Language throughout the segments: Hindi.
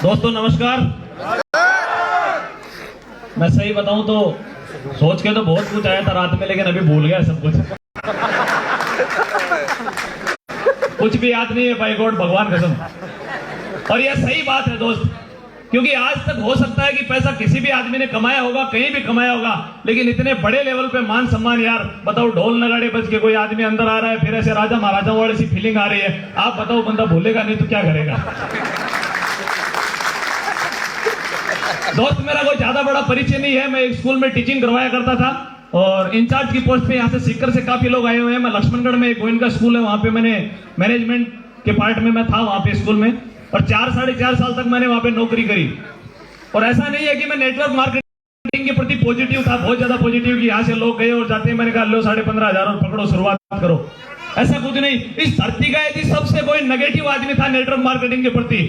दोस्तों नमस्कार। मैं सही बताऊं तो सोच के तो बहुत कुछ आया था रात में, लेकिन अभी भूल गया सब कुछ। कुछ भी याद नहीं है भाई गॉड, भगवान कसम। और यह सही बात है दोस्त, क्योंकि आज तक हो सकता है कि पैसा किसी भी आदमी ने कमाया होगा, कहीं भी कमाया होगा, लेकिन इतने बड़े लेवल पे मान सम्मान, यार बताओ, ढोल नगाड़े बज के कोई आदमी अंदर आ रहा है, फिर ऐसे राजा महाराजाओं वाली सी फीलिंग आ रही है। आप बताओ, बंदा भूलेगा नहीं तो क्या करेगा। दोस्त मेरा कोई ज्यादा बड़ा परिचय नहीं है, मैं एक स्कूल में टीचिंग करवाया करता था और इंचार्ज की पोस्ट पे यहाँ से सीकर से काफी लोग आए हुए हैं। मैं लक्ष्मणगढ़ में एक गोविंद का स्कूल है, वहां पे मैंने मैनेजमेंट के पार्ट में मैं था वहां पे स्कूल में, और 4-4.5 साल तक मैंने वहां पे नौकरी करी। और ऐसा नहीं है कि मैं नेटवर्क मार्केटिंग के प्रति पॉजिटिव था, बहुत ज्यादा पॉजिटिव, कि यहाँ से लोग गए और जाते हैं मैंने कहा लो 15,500 और पकड़ो शुरुआत करो, ऐसा कुछ नहीं। इस धरती का यदि सबसे कोई नेगेटिव आदमी था नेटवर्क मार्केटिंग के प्रति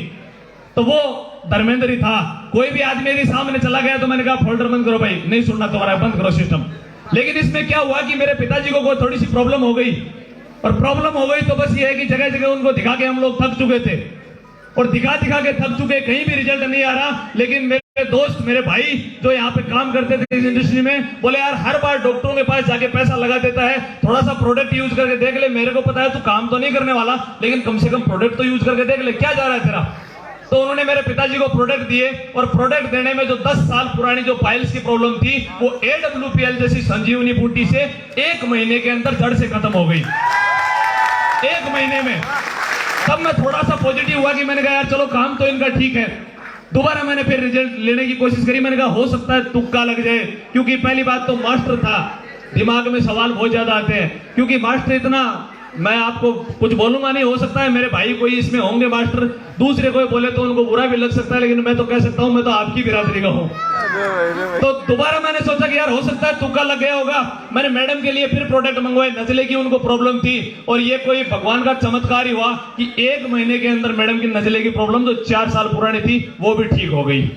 तो वो धर्मेंद्र ही था। कोई भी आदमी यदि सामने चला गया तो मैंने कहा फोल्डर बंद करो भाई, नहीं सुनना तुम्हारा, बंद करो सिस्टम। लेकिन इसमें क्या हुआ कि मेरे पिताजी को कोई थोड़ी सी प्रॉब्लम हो गई, और प्रॉब्लम हो गई तो बस ये है कि जगह जगह उनको दिखा के हम लोग थक चुके थे, और दिखा के थक चुके, कहीं भी रिजल्ट नहीं आ रहा। लेकिन मेरे दोस्त, मेरे भाई जो यहाँ पे काम करते थे इस इंडस्ट्री में, बोले यार हर बार डॉक्टरों के पास जाके पैसा लगा देता है, थोड़ा सा प्रोडक्ट यूज करके देख ले। मेरे को पता है तू काम तो नहीं करने वाला, लेकिन कम से कम प्रोडक्ट तो यूज करके देख ले, क्या जा रहा है तेरा। तो उन्होंने मेरे पिताजी को प्रोडक्ट दिए, और प्रोडक्ट देने में जो 10 साल पुरानी जो पाइल्स की प्रॉब्लम थी वो AWPL जैसी संजीवनी बूटी से 1 महीने के अंदर जड़ से खत्म हो गई, 1 महीने में। तब मैं थोड़ा सा पॉजिटिव हुआ कि मैंने कहा यार चलो काम तो इनका ठीक है। दोबारा मैंने फिर रिजल्ट लेने की कोशिश करी, मैंने कहा हो सकता है तुक्का लग जाए, क्योंकि पहली बात तो मास्टर था, दिमाग में सवाल बहुत ज्यादा आते हैं, क्योंकि मास्टर इतना, मैं आपको कुछ बोलूंगा नहीं, हो सकता है मेरे भाई कोई इसमें होंगे मास्टर, दूसरे कोई बोले तो उनको बुरा भी लग सकता है, लेकिन मैं तो कह सकता हूं मैं तो आपकी बिरादरी का हूं। तो दोबारा मैंने सोचा कि यार हो सकता है तुक्का लग गया होगा। मैंने मैडम के लिए फिर प्रोडक्ट मंगवाए, नजले की उनको प्रॉब्लम थी, और ये कोई भगवान का चमत्कार ही हुआ कि 1 महीने के अंदर मैडम की नजले की प्रॉब्लम जो 4 साल पुरानी थी वो भी ठीक हो गई।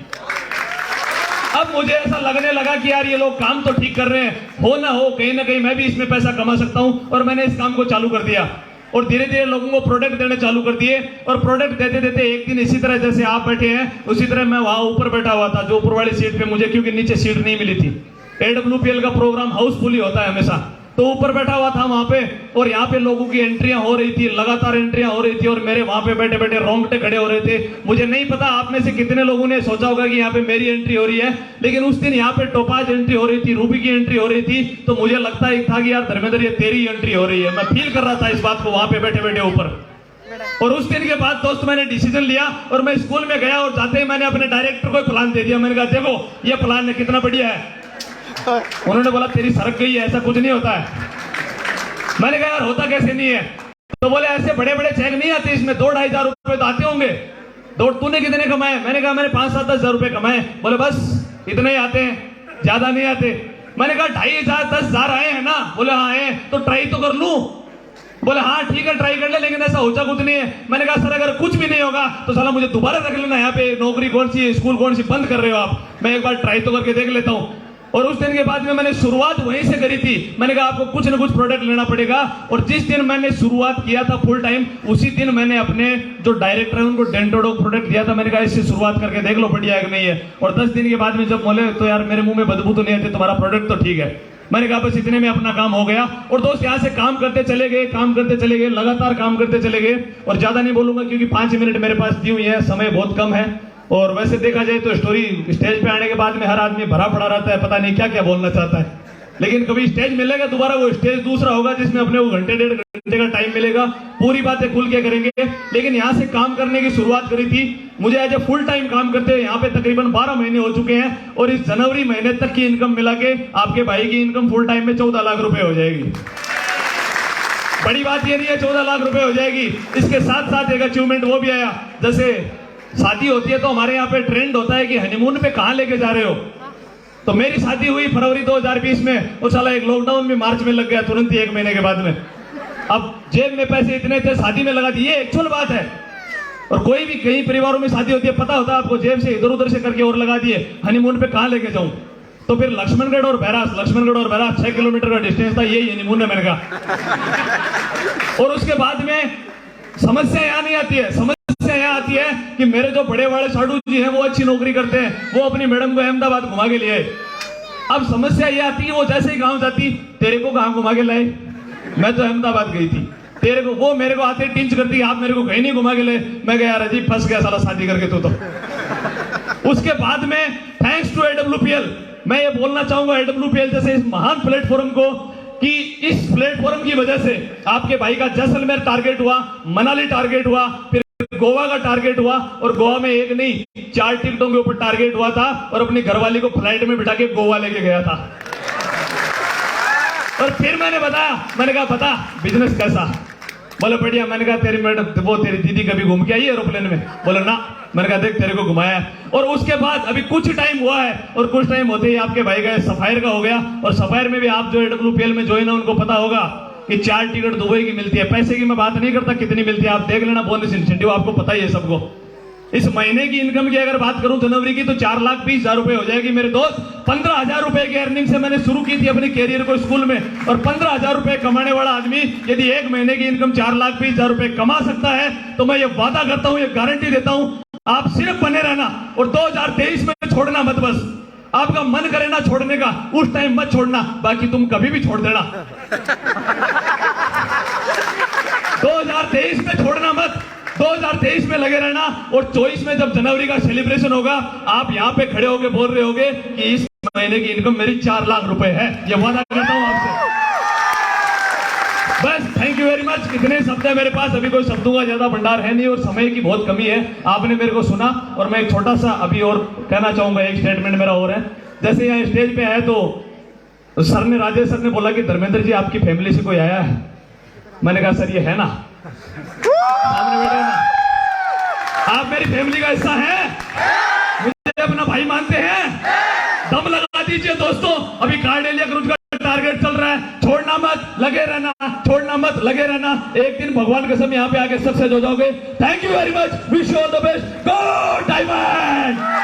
अब मुझे ऐसा लगने लगा कि यार ये लोग काम तो ठीक कर रहे हैं, हो ना हो कहीं ना कहीं मैं भी इसमें पैसा कमा सकता हूं, और मैंने इस काम को चालू कर दिया, और धीरे धीरे लोगों को प्रोडक्ट देने चालू कर दिए। और प्रोडक्ट देते देते एक दिन इसी तरह जैसे आप बैठे हैं उसी तरह मैं वहां ऊपर बैठा हुआ था, जो ऊपर वाली सीट पे मुझे, क्योंकि नीचे सीट नहीं मिली थी। AWPL का प्रोग्राम हाउसफुल ही होता है हमेशा, तो ऊपर बैठा हुआ था वहां पे, और यहाँ पे लोगों की एंट्रियां हो रही थी, लगातार एंट्रियां हो रही थी, और मेरे वहां पे बैठे बैठे रोंगटे खड़े हो रहे थे। मुझे नहीं पता आप में से कितने लोगों ने सोचा होगा कि यहाँ पे मेरी एंट्री हो रही है, लेकिन उस दिन यहाँ पे टोपाज एंट्री हो रही थी, रूबी की एंट्री हो रही थी, तो मुझे लगता ही था कि यार धर्मेंद्र ये तेरी एंट्री हो रही है। मैं फील कर रहा था इस बात को वहां पे बैठे बैठे ऊपर। और उस दिन के बाद दोस्त मैंने डिसीजन लिया, और मैं स्कूल में गया, और जाते ही मैंने अपने डायरेक्टर को प्लान दे दिया। मैंने कहा देखो ये प्लान है, कितना बढ़िया है। उन्होंने बोला तेरी सरक गई है, ऐसा कुछ नहीं होता है। मैंने कहा यार होता कैसे नहीं है, तो बोले ऐसे बड़े बड़े चेक नहीं आते इसमें, 2-2.5 हजार रुपए तो आते होंगे। तो तूने कितने कमाए? मैंने कहा मैंने 5-7-10 हजार रुपए कमाए। बोले बस इतने ही आते हैं, ज्यादा नहीं आते। मैंने कहा 2,500-10,000 आए हैं ना? बोले हाँ आए, तो ट्राई तो कर लूं। बोले हाँ ठीक है ट्राई कर ले, लेकिन ऐसा होता कुछ नहीं है। मैंने कहा सर अगर कुछ भी नहीं होगा तो साला मुझे दोबारा रख लेना, यहाँ पे नौकरी कौन सी, स्कूल कौन सी बंद कर रहे हो आप, मैं एक बार ट्राई तो करके देख लेता हूँ। और उस दिन के बाद में मैंने शुरुआत वहीं से करी थी। मैंने कहा आपको कुछ ना कुछ प्रोडक्ट लेना पड़ेगा, और जिस दिन मैंने शुरुआत किया था फुल टाइम, उसी दिन मैंने अपने जो डायरेक्टर है उनको डेंटोडॉग प्रोडक्ट दिया था। मैंने कहा इससे शुरुआत करके देख लो बढ़िया है कि नहीं है। और 10 दिन के बाद में जब बोले तो यार मेरे मुंह में बदबू तो नहीं आती, तुम्हारा प्रोडक्ट तो ठीक है। मैंने कहा बस इतने में अपना काम हो गया। और दोस्त यहाँ से काम करते चले गए, काम करते चले गए, लगातार काम करते चले गए। और ज्यादा नहीं बोलूंगा क्योंकि 5 मिनट मेरे पास दी हुई है, समय बहुत कम है। और वैसे देखा जाए तो स्टोरी स्टेज पे आने के बाद में हर आदमी भरा पड़ा रहता है, पता नहीं क्या क्या बोलना चाहता है, लेकिन कभी स्टेज मिलेगा दोबारा, वो स्टेज दूसरा होगा जिसमें अपने को 1-1.5 घंटे का टाइम मिलेगा, पूरी बातें खुल के करेंगे। लेकिन यहाँ से काम करने की शुरुआत करी थी, मुझे एज ए फुल टाइम काम करते हैं यहाँ पे तकरीबन 12 महीने हो चुके हैं, और इस जनवरी महीने तक की इनकम मिला के आपके भाई की इनकम फुल टाइम में 14 लाख रुपए हो जाएगी। बड़ी बात ये नहीं है 14 लाख रुपए हो जाएगी, इसके साथ साथ एक अचीवमेंट वो भी आया, जैसे शादी होती है तो हमारे यहाँ पे ट्रेंड होता है कि हनीमून पे कहाँ लेके जा रहे हो। तो मेरी शादी हुई फरवरी 2020 में, और साला एक लॉकडाउन भी मार्च में लग गया तुरंत ही 1 महीने के बाद में। अब जेब में पैसे इतने थे, शादी में लगा दिए, एक्चुअल बात है। और कोई भी कई परिवारों में शादी होती है, पता होता है आपको, जेब से इधर उधर से करके और लगा दिए, हनीमून पे कहाँ लेके जाऊं। तो फिर लक्ष्मणगढ़ और बैरास 6 किलोमीटर का डिस्टेंस था, यही हनीमून है मैंने कहा। और उसके बाद में समस्या यहाँ नहीं आती है, समस्या यहाँ आती है कि मेरे जो बड़े वाले साडू जी हैं वो अच्छी नौकरी करते हैं, वो अपनी मैडम को अहमदाबाद घुमा के लिए। अब समस्या ये आती है वो जैसे ही गांव जाती, तेरे को कहां घुमा के लाए, मैं तो अहमदाबाद गई थी, तेरे को वो मेरे को आते टिंच करती, आप मेरे को कहीं नहीं घुमा के ले। मैं कहा यार अजीब फंस गया साला शादी करके तू तो। उसके बाद में थैंक्स टू AWPL, मैं ये बोलना चाहूंगा AWPL जैसे इस महान प्लेटफॉर्म को कि इस प्लेटफॉर्म की वजह से आपके भाई का जैसलमेर टारगेट हुआ, मनाली टारगेट हुआ, फिर गोवा का टारगेट हुआ, और गोवा में एक नहीं 4 टिकटों के ऊपर टारगेट हुआ था, और अपनी घरवाली को फ्लाइट में बिठा के गोवा लेके गया था। और फिर मैंने बताया, मैंने कहा बता बिजनेस कैसा, बोले बढ़िया। मैंने कहा तेरी मैडम वो तेरी दीदी कभी घूम के आई है एरोप्लेन में, बोले ना। मैंने कहा देख तेरे को घुमाया है। और उसके बाद अभी कुछ टाइम हुआ है, और कुछ टाइम होते ही आपके भाई का सफायर का हो गया, और सफायर में भी आप जो AWPL में ज्वाइन है उनको पता होगा कि 4 टिकट दुबई की मिलती है। पैसे की मैं बात नहीं करता कितनी मिलती है, आप देख लेना बोनस इंसेंटिव, आपको पता ही है सबको। इस महीने की इनकम की अगर बात करूं जनवरी की तो 4,20,000 रुपए हो जाएगी मेरे दोस्त। 15,000 रुपए की अर्निंग से मैंने शुरू की थी अपने कैरियर को स्कूल में, और 15,000 रुपए कमाने वाला आदमी यदि एक महीने की इनकम 4,20,000 रुपए कमा सकता है, तो मैं ये वादा करता हूं, ये गारंटी देता हूं, आप सिर्फ बने रहना और 2023 में छोड़ना मत। बस आपका मन करे ना छोड़ने का, उस टाइम मत छोड़ना, बाकी तुम कभी भी छोड़ देना। 2023 में छोड़ना मत, 2023 में लगे रहना, और 24 में जब जनवरी का सेलिब्रेशन होगा, आप यहां पे खड़े होके बोल रहे होगे कि इस महीने की इनकम मेरी 4 लाख रुपए है। ये वादा करता हूं आपसे। बस थैंक यू वेरी मच। इतने शब्द है मेरे पास, अभी कोई शब्दों का ज्यादा भंडार है नहीं और समय की बहुत कमी है। आपने मेरे को सुना, और मैं एक छोटा सा अभी और कहना चाहूंगा, एक स्टेटमेंट मेरा और है। जैसे यहाँ स्टेज पे आए तो सर ने, राजेश सर ने बोला कि धर्मेंद्र जी आपकी फैमिली से कोई आया है। मैंने कहा सर ये है ना, सामने बैठे ना, आप मेरी फैमिली का हिस्सा हैं, मुझे अपना भाई मानते हैं, दम लगा दीजिए दोस्तों। अभी कार्डेलिया क्रूज का टारगेट चल रहा है, छोड़ना मत, लगे रहना, छोड़ना मत, लगे रहना। एक दिन भगवान कसम यहाँ पे आके सक्सेस हो जाओगे। Thank you very much, wish you all the best, go diamond.